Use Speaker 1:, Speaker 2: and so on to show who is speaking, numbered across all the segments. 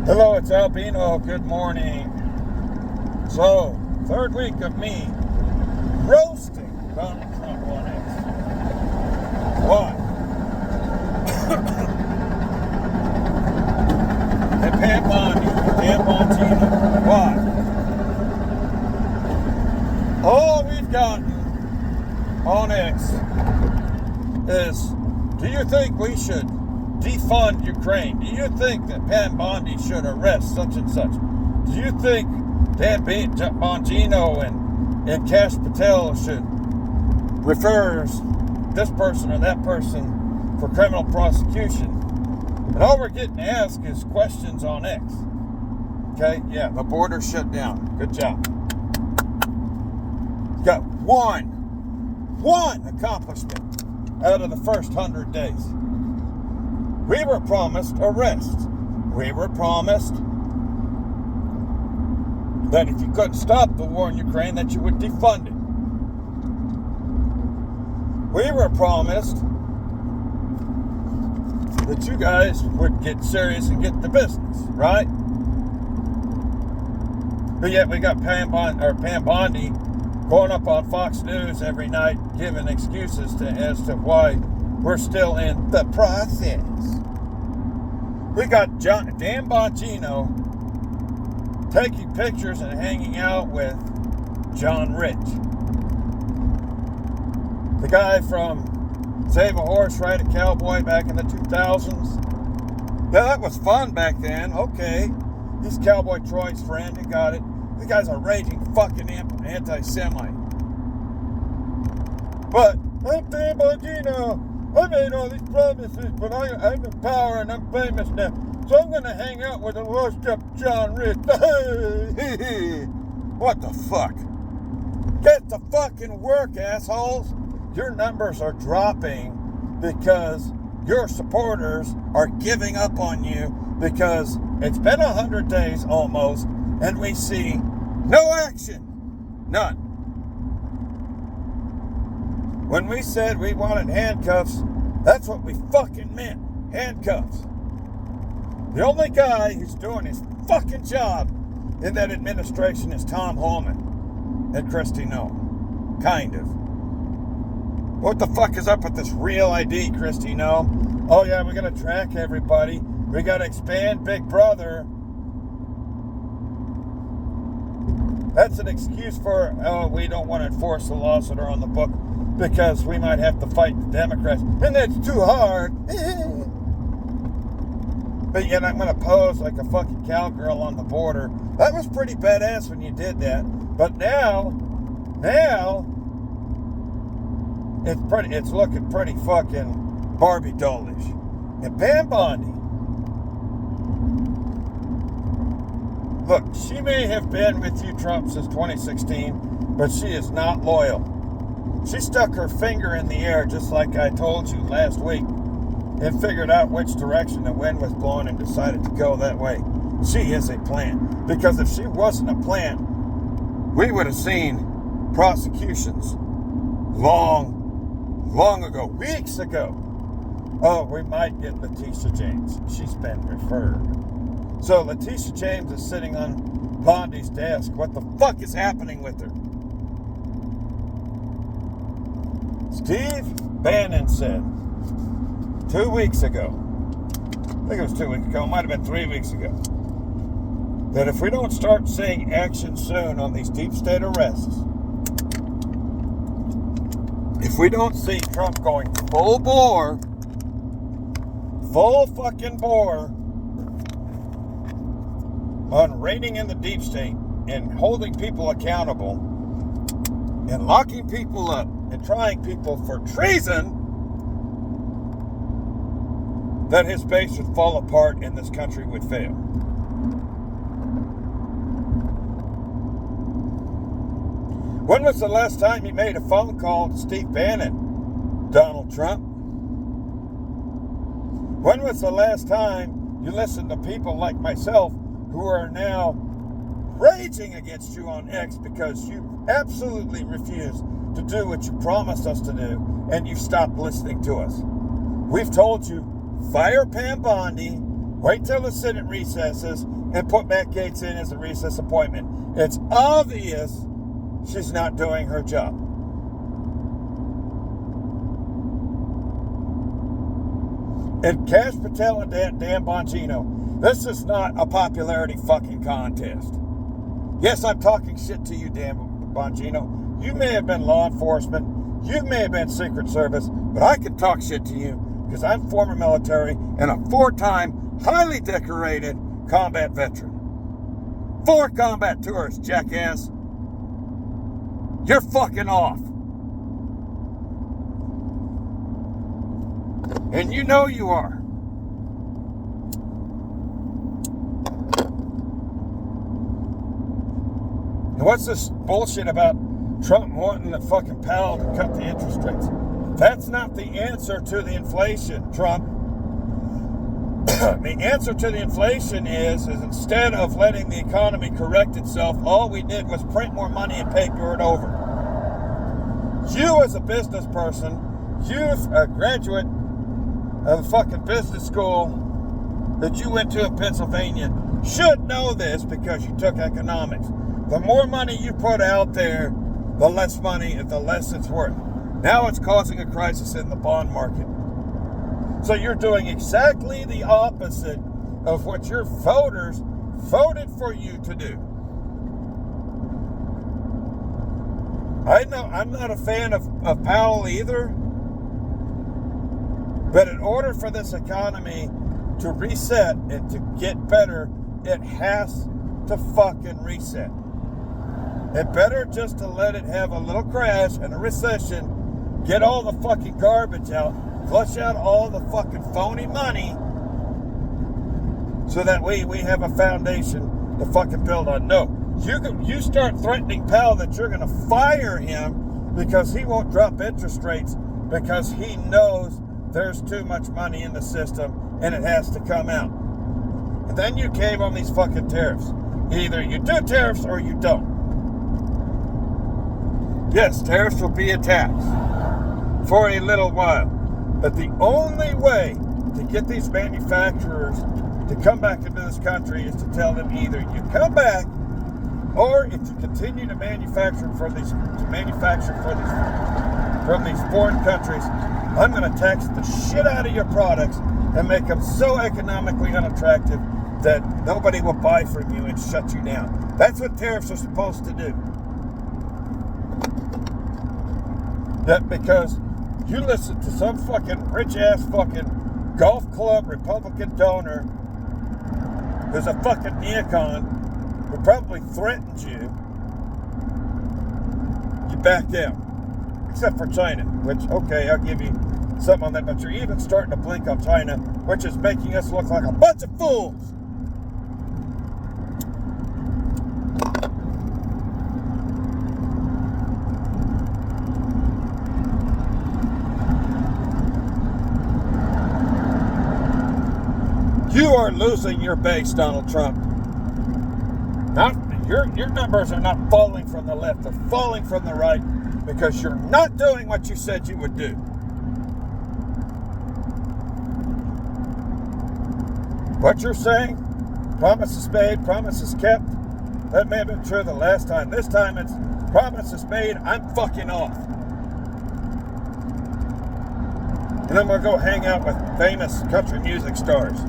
Speaker 1: Hello, it's AL-BINO. Good morning. So, third week of me roasting Donald Trump on X. Why? And Pam Bontino. Why? All we've gotten on X is, do you think we should defund Ukraine? Do you think that Pam Bondi should arrest such and such? Do you think Dan Bongino and Cash Patel should refer this person or that person for criminal prosecution? And all we're getting asked is questions on X. Okay, yeah, the border shut down. Good job. Got one accomplishment out of the first 100 days. We were promised arrests. We were promised that if you couldn't stop the war in Ukraine, that you would defund it. We were promised that you guys would get serious and get the business, right? But yet we got Pam Bondi going up on Fox News every night giving excuses as to why we're still in the process. We got Dan Bongino taking pictures and hanging out with John Rich. The guy from Save a Horse, Ride a Cowboy back in the 2000s. Yeah, that was fun back then. Okay. He's Cowboy Troy's friend. You got it. The guy's a raging fucking anti-Semite. But I'm Dan Bongino. I made all these promises, but I'm in power and I'm famous now. So I'm going to hang out with a washed-up John Rich. What the fuck? Get to fucking work, assholes. Your numbers are dropping because your supporters are giving up on you because it's been 100 days almost and we see no action. None. When we said we wanted handcuffs, that's what we fucking meant. Handcuffs. The only guy who's doing his fucking job in that administration is Tom Homan and Kristi Noem. Kind of. What the fuck is up with this real ID, Kristi Noem? Oh yeah, we're going to track everybody. We got to expand Big Brother. That's an excuse for, we don't want to enforce the laws that are on the book because we might have to fight the Democrats. And that's too hard. But yet I'm going to pose like a fucking cowgirl on the border. That was pretty badass when you did that. But now, it's looking pretty fucking Barbie dollish. And Pam Bondi, look, she may have been with you, Trump, since 2016, but she is not loyal. She stuck her finger in the air, just like I told you last week, and figured out which direction the wind was blowing and decided to go that way. She is a plant. Because if she wasn't a plant, we would have seen prosecutions long ago, weeks ago. Oh, we might get Letitia James. She's been referred. So Letitia James is sitting on Bondi's desk. What the fuck is happening with her? Steve Bannon said 2 weeks ago, I think it was 2 weeks ago, it might have been 3 weeks ago, that if we don't start seeing action soon on these deep state arrests, if we don't see Trump going full fucking bore on reining in the deep state and holding people accountable and locking people up and trying people for treason, that his base would fall apart and this country would fail. When was the last time you made a phone call to Steve Bannon, Donald Trump? When was the last time you listened to people like myself who are now raging against you on X because you absolutely refuse to do what you promised us to do and you've stopped listening to us? We've told you, fire Pam Bondi Wait till the Senate recesses and put Matt Gaetz in as a recess appointment. It's obvious she's not doing her job. And Cash Patel and Dan Bongino, this is not a popularity fucking contest. Yes, I'm talking shit to you, Dan Bongino. You may have been law enforcement. You may have been Secret Service. But I can talk shit to you because I'm former military and a 4-time, highly decorated combat veteran. 4 combat tours, jackass. You're fucking off. And you know you are. And what's this bullshit about Trump wanting the fucking Powell to cut the interest rates? That's not the answer to the inflation, Trump. The answer to the inflation is instead of letting the economy correct itself, all we did was print more money and paper it over. You as a business person, you a graduate of a fucking business school that you went to in Pennsylvania, should know this because you took economics. The more money you put out there, the less money, the less it's worth. Now it's causing a crisis in the bond market. So you're doing exactly the opposite of what your voters voted for you to do. I know I'm not a fan of Powell either, but in order for this economy to reset and to get better, it has to fucking reset. It better just to let it have a little crash and a recession, get all the fucking garbage out, flush out all the fucking phony money so that we have a foundation to fucking build on. No, you start threatening Powell that you're going to fire him because he won't drop interest rates because he knows there's too much money in the system and it has to come out. And then you cave on these fucking tariffs. Either you do tariffs or you don't. Yes, tariffs will be a tax for a little while. But the only way to get these manufacturers to come back into this country is to tell them either you come back, or if you continue to manufacture from these foreign countries, I'm going to tax the shit out of your products and make them so economically unattractive that nobody will buy from you and shut you down. That's what tariffs are supposed to do. That because you listen to some fucking rich-ass fucking golf club Republican donor who's a fucking neocon who probably threatened you, you back down. Except for China, which, okay, I'll give you something on that, but you're even starting to blink on China, which is making us look like a bunch of fools. You are losing your base, Donald Trump. Your numbers are not falling from the left, they're falling from the right because you're not doing what you said you would do. What you're saying, promise is made, promise is kept. That may have been true the last time. This time it's promise is made, I'm fucking off. And I'm going to go hang out with famous country music stars.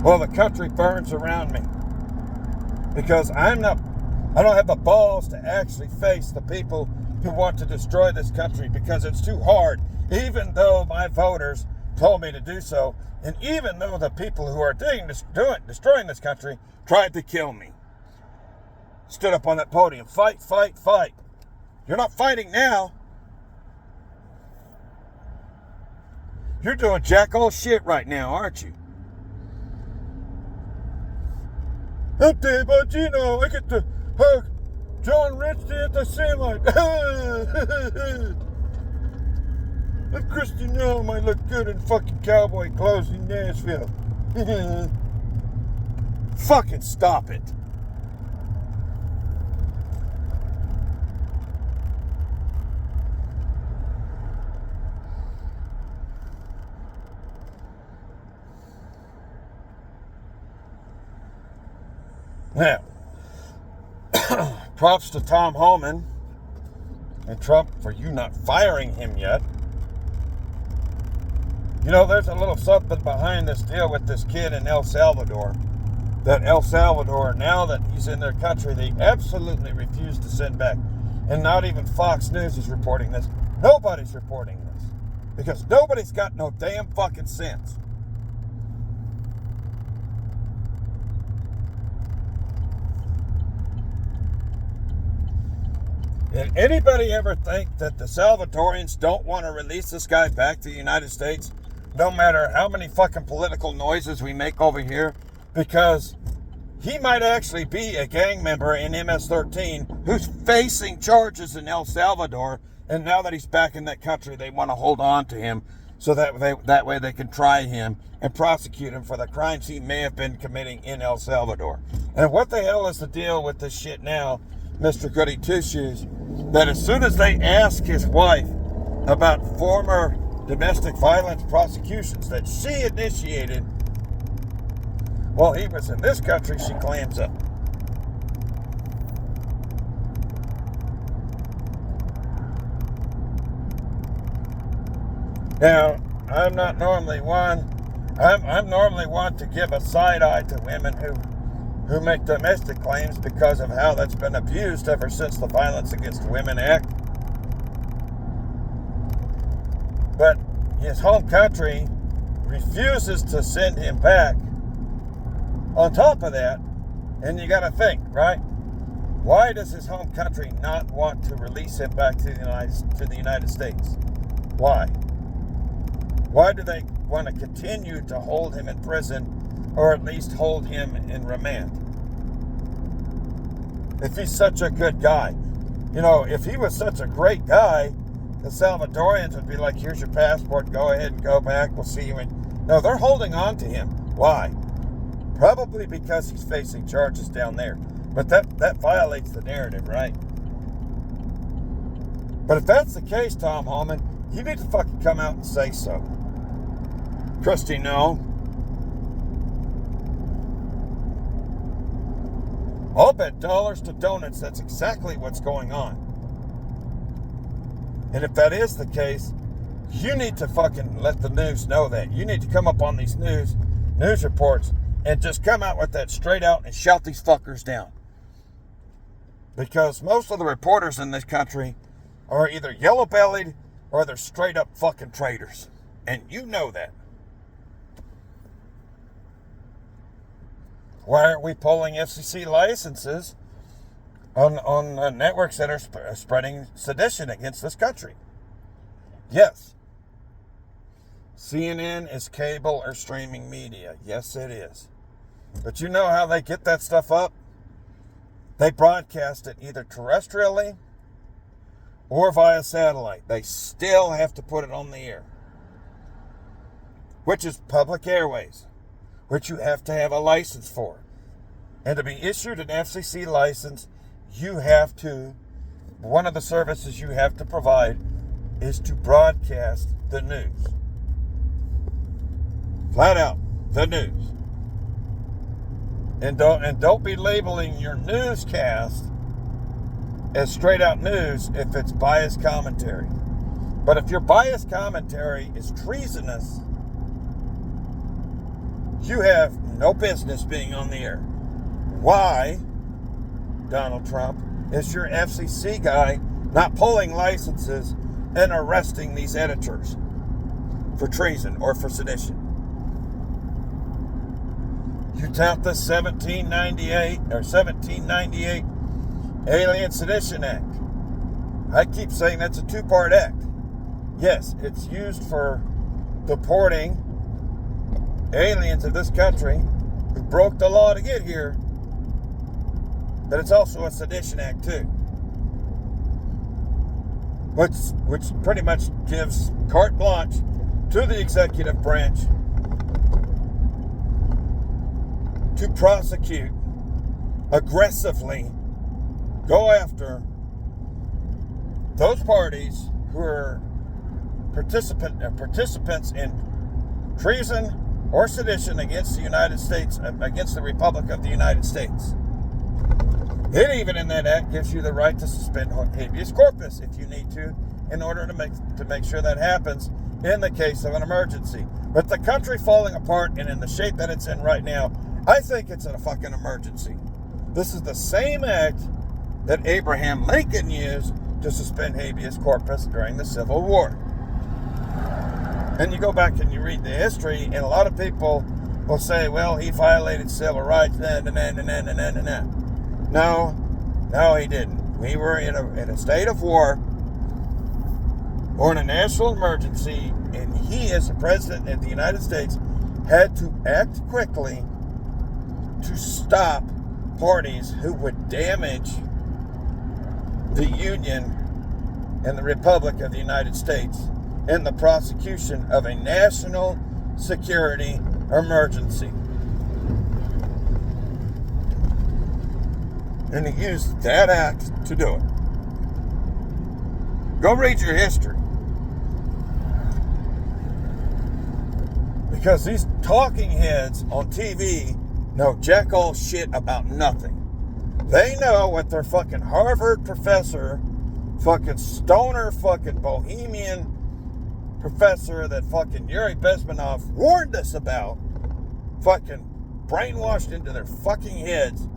Speaker 1: Well, the country burns around me because I don't have the balls to actually face the people who want to destroy this country because it's too hard, even though my voters told me to do so, and even though the people who are destroying this country tried to kill me. Stood up on that podium, fight, fight, fight. You're not fighting now. You're doing jack all shit right now, aren't you? Up there, Bongino, I get to hug John Rich at the semi. If Christy Young might look good in fucking cowboy clothes in Nashville. Fucking stop it. Now, props to Tom Homan and Trump for you not firing him yet. You know, there's a little something behind this deal with this kid in El Salvador. That El Salvador, now that he's in their country, they absolutely refuse to send back. And not even Fox News is reporting this. Nobody's reporting this. Because nobody's got no damn fucking sense. Did anybody ever think that the Salvadorians don't want to release this guy back to the United States? No matter how many fucking political noises we make over here? Because he might actually be a gang member in MS-13 who's facing charges in El Salvador, and now that he's back in that country, they want to hold on to him so that way they can try him and prosecute him for the crimes he may have been committing in El Salvador. And what the hell is the deal with this shit now, Mr. Goody Two-Shoes? That as soon as they ask his wife about former domestic violence prosecutions that she initiated while he was in this country, she clams up. Now, I'm normally one to give a side eye to women who make domestic claims because of how that's been abused ever since the Violence Against Women Act. But his home country refuses to send him back. On top of that, and you got to think, right? Why does his home country not want to release him back to the United States? Why? Why do they want to continue to hold him in prison, or at least hold him in remand? If he's such a good guy. You know, if he was such a great guy, the Salvadorians would be like, here's your passport, go ahead and go back, we'll see you in. No, they're holding on to him. Why? Probably because he's facing charges down there. But that violates the narrative, right? But if that's the case, Tom Homan, you need to fucking come out and say so. Christy, no. I'll bet dollars to donuts that's exactly what's going on. And if that is the case, you need to fucking let the news know that. You need to come up on these news reports and just come out with that straight out and shout these fuckers down. Because most of the reporters in this country are either yellow-bellied or they're straight up fucking traitors. And you know that. Why aren't we pulling FCC licenses on networks that are spreading sedition against this country? Yes. CNN is cable or streaming media. Yes, it is. But you know how they get that stuff up? They broadcast it either terrestrially or via satellite. They still have to put it on the air, which is public airways, which you have to have a license for. And to be issued an FCC license, one of the services you have to provide is to broadcast the news. Flat out, the news. And don't be labeling your newscast as straight out news if it's biased commentary. But if your biased commentary is treasonous, you have no business being on the air. Why, Donald Trump, is your FCC guy not pulling licenses and arresting these editors for treason or for sedition? You tout the 1798 Alien Sedition Act. I keep saying that's a two-part act. Yes, it's used for deporting aliens of this country who broke the law to get here, but it's also a sedition act too, which pretty much gives carte blanche to the executive branch to prosecute, aggressively go after those parties who are participants in treason or sedition against the United States, against the Republic of the United States. It even in that act gives you the right to suspend habeas corpus if you need to, in order to make sure that happens in the case of an emergency. But the country falling apart and in the shape that it's in right now, I think it's a fucking emergency. This is the same act that Abraham Lincoln used to suspend habeas corpus during the Civil War. And you go back and you read the history, and a lot of people will say, well, he violated civil rights, No, he didn't. We were in a state of war or in a national emergency, and he, as the president of the United States, had to act quickly to stop parties who would damage the Union and the Republic of the United States in the prosecution of a national security emergency. And he used that act to do it. Go read your history. Because these talking heads on TV know jack all shit about nothing. They know what their fucking Harvard professor, fucking stoner, fucking bohemian professor that fucking Yuri Bezmenov warned us about, fucking brainwashed into their fucking heads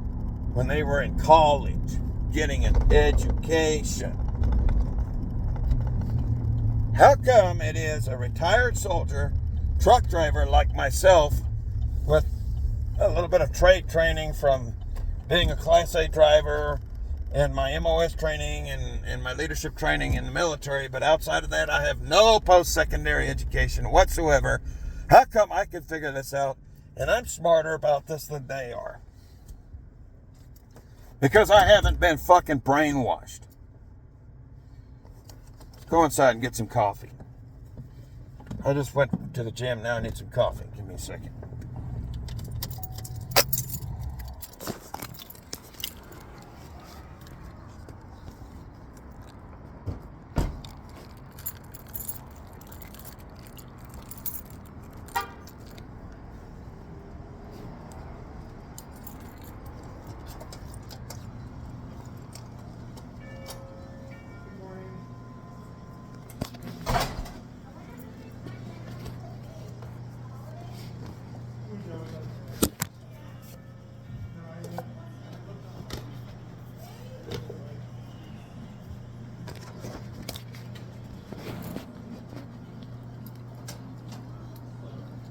Speaker 1: when they were in college, getting an education. How come it is a retired soldier, truck driver like myself, with a little bit of trade training from being a Class A driver and my MOS training and my leadership training in the military, but outside of that, I have no post-secondary education whatsoever. How come I can figure this out and I'm smarter about this than they are? Because I haven't been fucking brainwashed. Let's go inside and get some coffee. I just went to the gym. Now I need some coffee. Give me a second.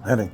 Speaker 1: Heading.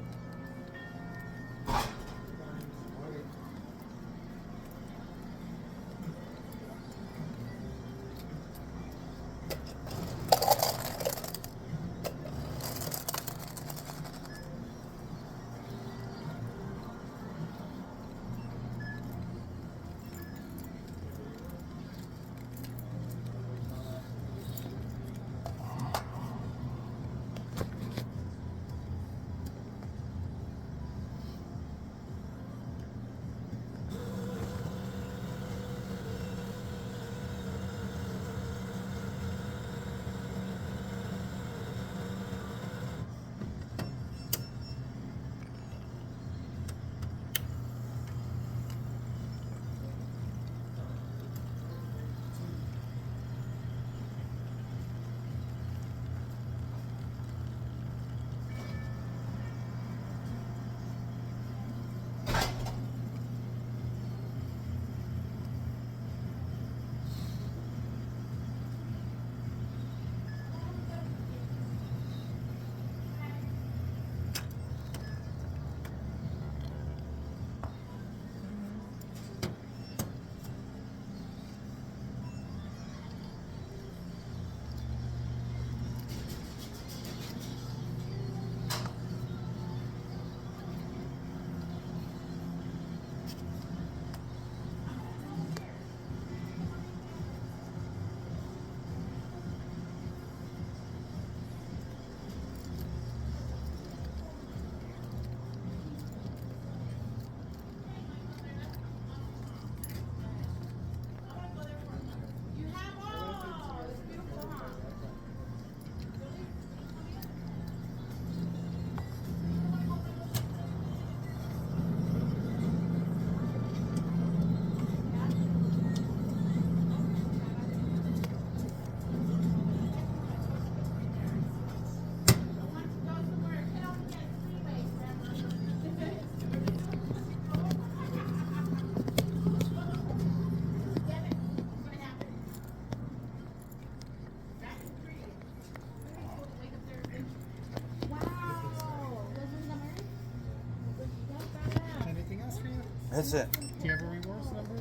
Speaker 1: That's it.
Speaker 2: Do you have a reverse number?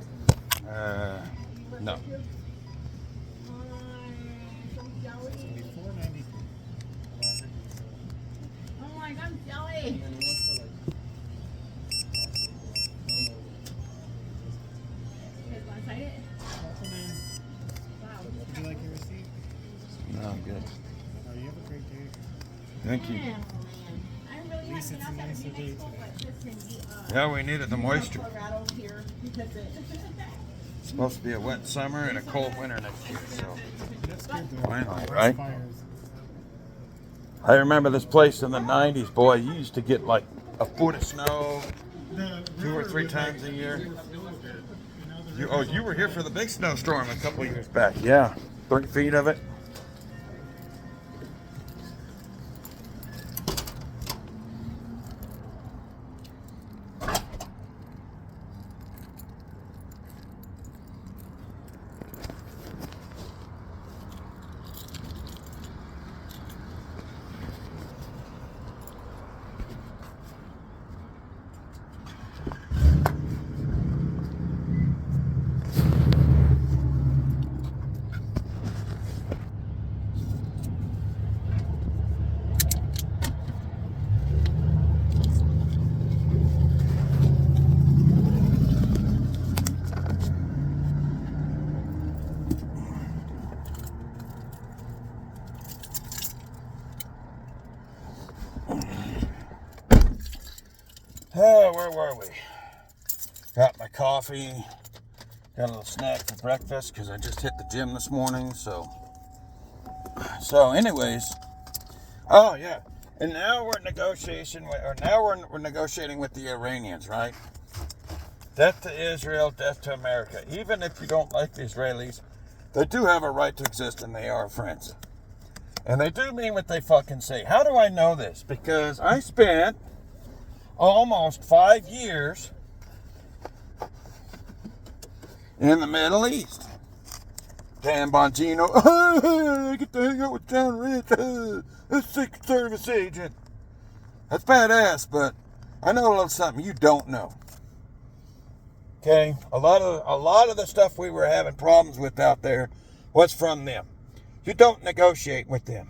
Speaker 1: No.
Speaker 2: It's gonna be $4.93.
Speaker 3: Oh my God, I'm jelly.
Speaker 2: And then he wants to like.
Speaker 3: You guys want to sign it?
Speaker 2: Welcome in.
Speaker 3: Wow.
Speaker 2: Would you like your receipt?
Speaker 1: No, I'm good.
Speaker 2: Oh, you have a great day.
Speaker 1: Thank you.
Speaker 3: Man, oh man. I really
Speaker 2: At least
Speaker 3: want to
Speaker 2: it's a
Speaker 3: get out
Speaker 2: nicer
Speaker 3: that
Speaker 2: day
Speaker 3: Mexico,
Speaker 2: today.
Speaker 3: but listen,
Speaker 1: Yeah, we needed the moisture.
Speaker 3: Colorado here because it.
Speaker 1: It's supposed to be a wet summer and a cold winter next year, so
Speaker 2: That's good though.
Speaker 1: finally, right?
Speaker 2: Fires.
Speaker 1: I remember this place in the 90s, boy. You used to get like a foot of snow
Speaker 2: The
Speaker 1: 2 or
Speaker 2: river
Speaker 1: 3
Speaker 2: was
Speaker 1: times
Speaker 2: like-
Speaker 1: a year.
Speaker 2: it was still good. You know, the
Speaker 1: You were here for the big snowstorm a couple years back. Yeah, 3 feet of it. Oh, where were we? Got my coffee. Got a little snack for breakfast because I just hit the gym this morning. So anyways, oh yeah, and now we're negotiating with the Iranians, right? Death to Israel, death to America. Even if you don't like the Israelis, they do have a right to exist, and they are friends. And they do mean what they fucking say. How do I know this? Because I spent almost 5 years in the Middle East. Dan Bongino, I get to hang out with John Rich, a Secret Service agent. That's badass, but I know a little something you don't know. Okay, a lot of the stuff we were having problems with out there was from them. You don't negotiate with them.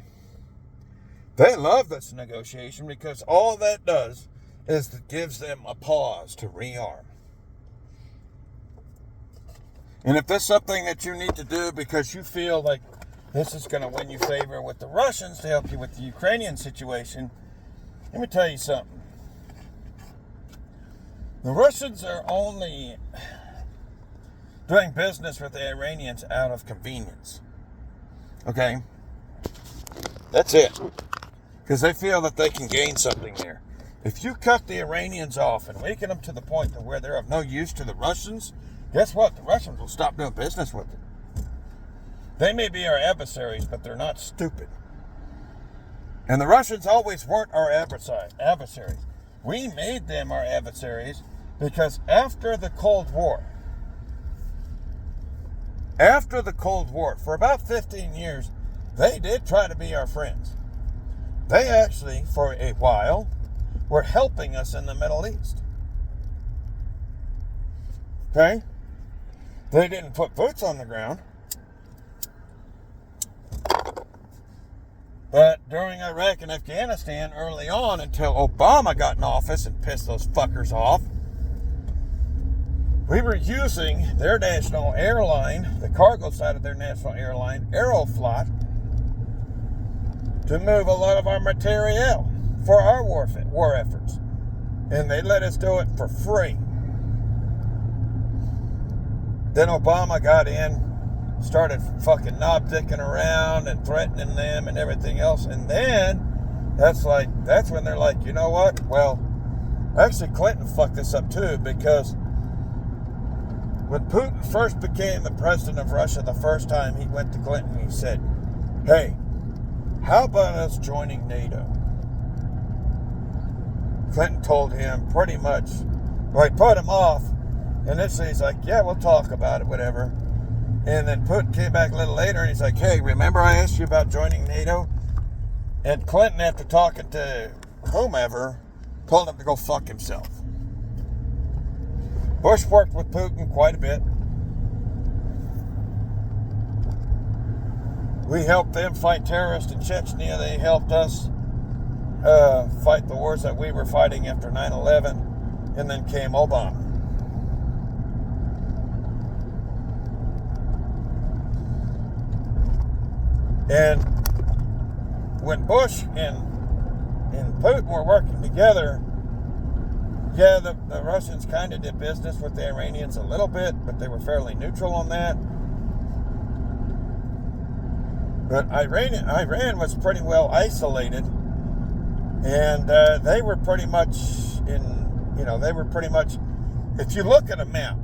Speaker 1: They love this negotiation because all that does is it gives them a pause to rearm. And if there's something that you need to do because you feel like this is going to win you favor with the Russians to help you with the Ukrainian situation, let me tell you something. The Russians are only doing business with the Iranians out of convenience. Okay? That's it. Because they feel that they can gain something there. If you cut the Iranians off and weaken them to the point to where they're of no use to the Russians, guess what? The Russians will stop doing business with them. They may be our adversaries, but they're not stupid. And the Russians always weren't our adversaries. We made them our adversaries because after the Cold War, for about 15 years, they did try to be our friends. They actually, for a while, were helping us in the Middle East. Okay? They didn't put boots on the ground. But during Iraq and Afghanistan, early on, until Obama got in office and pissed those fuckers off, we were using their national airline, the cargo side of their national airline, Aeroflot, to move a lot of our materiel for our war efforts. And they let us do it for free. Then Obama got in, started fucking knob-dicking around and threatening them and everything else. And then that's when they're like, you know what? Well, actually Clinton fucked this up too, because when Putin first became the president of Russia the first time, he went to Clinton and he said, hey, how about us joining NATO? Clinton told him pretty much, well, he put him off. Initially, he's like, yeah, we'll talk about it, whatever. And then Putin came back a little later and he's like, hey, remember I asked you about joining NATO? And Clinton, after talking to whomever, told him to go fuck himself. Bush worked with Putin quite a bit. We helped them fight terrorists in Chechnya. They helped us fight the wars that we were fighting after 9/11. And then came Obama. And when Bush and Putin were working together, yeah, the Russians kind of did business with the Iranians a little bit, but they were fairly neutral on that. But Iran was pretty well isolated, and they were pretty much if you look at a map,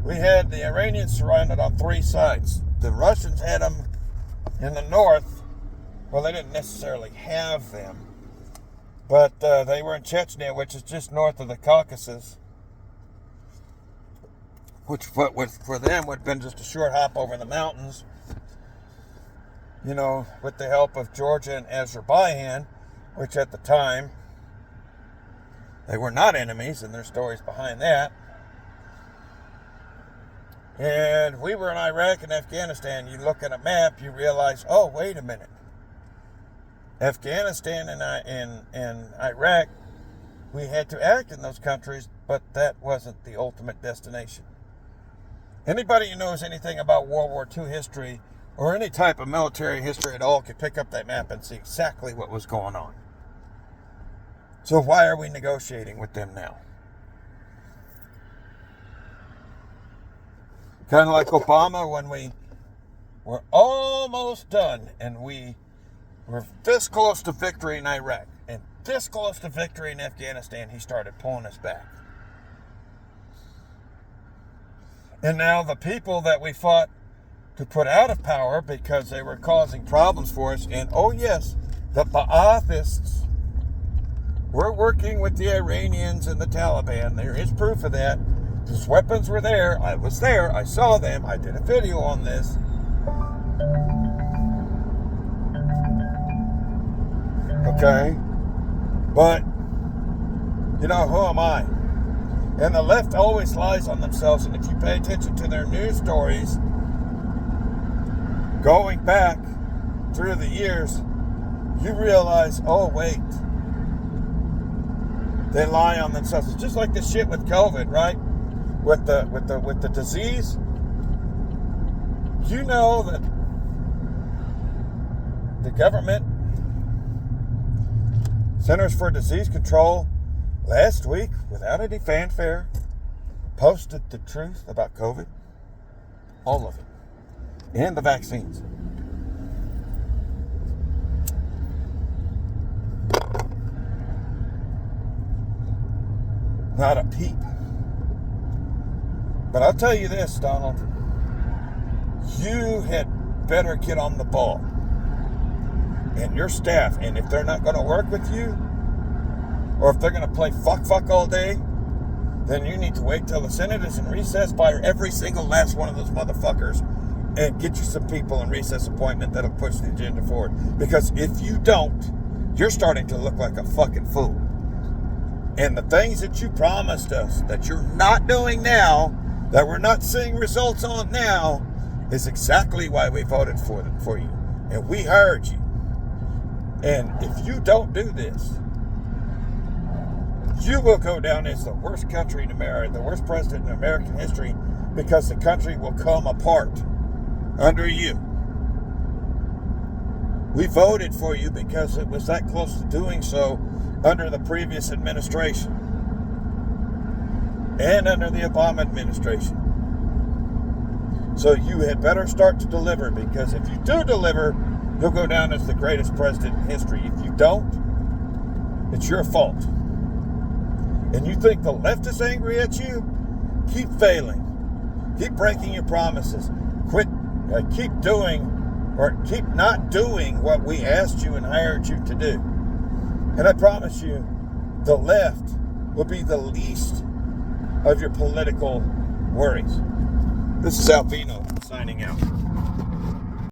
Speaker 1: we had the Iranians surrounded on three sides. The Russians had them in the north. Well, they didn't necessarily have them, but they were in Chechnya, which is just north of the Caucasus, which for them would have been just a short hop over the mountains, with the help of Georgia and Azerbaijan, which at the time, they were not enemies, and there's stories behind that. And we were in Iraq and Afghanistan. You look at a map, you realize, oh, wait a minute. Afghanistan and Iraq, we had to act in those countries, but that wasn't the ultimate destination. Anybody who knows anything about World War II history or any type of military history at all could pick up that map and see exactly what was going on. So why are we negotiating with them now? Kind of like Obama when we were almost done and we were this close to victory in Iraq and this close to victory in Afghanistan, he started pulling us back. And now the people that we fought to put out of power because they were causing problems for us, and oh yes, the Ba'athists were working with the Iranians and the Taliban. There is proof of that. Those weapons were there. I was there. I saw them. I did a video on this. Okay? But, who am I? And the left always lies on themselves. And if you pay attention to their news stories, going back through the years, you realize, oh, wait. They lie on themselves. It's just like this shit with COVID, right? With the disease, you know that the government, Centers for Disease Control, last week, without any fanfare, posted the truth about COVID, all of it, and the vaccines. Not a peep. But I'll tell you this, Donald. You had better get on the ball. And your staff. And if they're not going to work with you, or if they're going to play fuck all day, then you need to wait till the Senate is in recess, fire every single last one of those motherfuckers, and get you some people in recess appointment that'll push the agenda forward. Because if you don't, you're starting to look like a fucking fool. And the things that you promised us that you're not doing now, that we're not seeing results on now, is exactly why we voted for you. And we heard you. And if you don't do this, you will go down as the worst country in America, the worst president in American history, because the country will come apart under you. We voted for you because it was that close to doing so under the previous administration and under the Obama administration. So you had better start to deliver, because if you do deliver, you'll go down as the greatest president in history. If you don't, it's your fault. And you think the left is angry at you? Keep failing. Keep breaking your promises. Keep not doing what we asked you and hired you to do. And I promise you, the left will be the least of your political worries. This is AL-BINO signing out.